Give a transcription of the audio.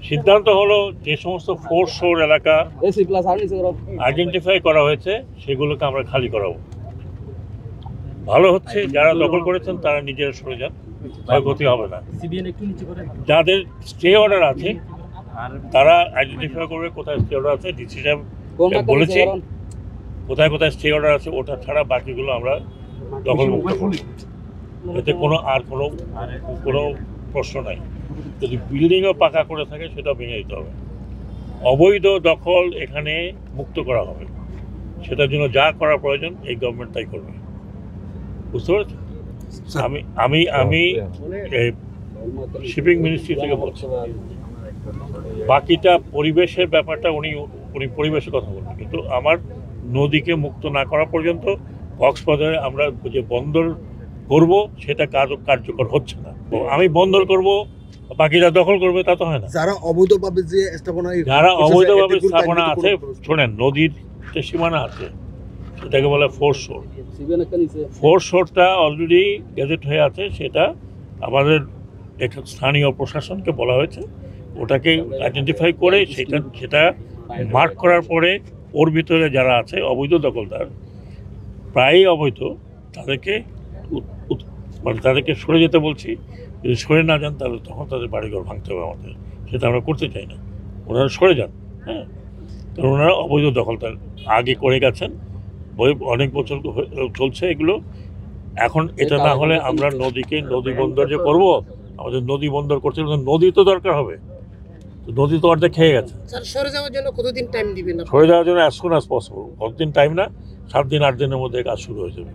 সিদ্ধান্ত হলো যে সমস্ত ফোর্স শোর এলাকা আইডেন্টিফাই করা হয়েছে সেগুলোকে আমরা খালি করাবো। ভালো হচ্ছে যারা দখল করেছেন তারা নিজেরা সরে যান, ক্ষয়ক্ষতি হবে না। যাদের স্টে অর্ডার আছে তারা আইডেন্টিফাই করবে কোথায় স্টে অর্ডার আছে। ডিসি সাহেব বলেছি কোথায় কোথায় স্টে অর্ডার আছে, ওটা ছাড়া বাকিগুলো আমরা দখলমুক্ত করব। এতে কোনো প্রশ্ন নাই। যদি বিল্ডিংও পাকা করে থাকে সেটা ভেঙে দিতে হবে। অবৈধ দখল এখানে মুক্ত করা হবে, সেটার জন্য যা করা প্রয়োজন এই গভর্নমেন্ট তাই করবে। বুঝতে পারছেন? আমি শিপিং মিনিস্ট্রি থেকে বলছি, বাকিটা পরিবেশের ব্যাপারটা উনি পরিবেশের কথা বলবেন, কিন্তু আমার নদীকে মুক্ত না করা পর্যন্ত কক্সবাজারে আমরা যে বন্দর করব সেটা কার্যকর হচ্ছে না। আমি বন্দর করব, বাকিরা দখল করবে তা তো হয় না। যারা অবৈধভাবে স্থাপনা আছে, শোনেন, নদীর যে সীমানা আছে সেটাকে বলে ফোর্স শোর। ফোর্স শোরটা অলরেডি গেজেট হয়ে আছে, সেটা আমাদের স্থানীয় প্রশাসনকে বলা হয়েছে ওটাকে আইডেন্টিফাই করে সেটা মার্ক করার পরে ওর ভিতরে যারা আছে অবৈধ দখলদার, প্রায়ই অবৈধ, তাদেরকে সরে যেতে বলছি। যদি সরে না যান তাহলে তখন তাদের বাড়িঘর ভাঙতে হবে আমাদের, সেটা আমরা করতে চাই না। ওনারা সরে যান, হ্যাঁ, কারণ ওনারা অবৈধ দখলদার আগে করে গেছেন, অনেক বছর চলছে এগুলো। এখন এটা না হলে আমরা নদী বন্দর যে করবো, আমাদের নদী বন্দর করতে নদী তো দরকার হবে, নদী তো অর্ধেক খেয়ে গেছে। সরে যাওয়ার জন্য কতদিন টাইম দিবেন? সরে যাওয়ার জন্য অ্যাজ সুন অ্যাজ পসিবল। কতদিন টাইম না, 7 দিন 8 দিনের মধ্যে কাজ শুরু হয়ে যাবে।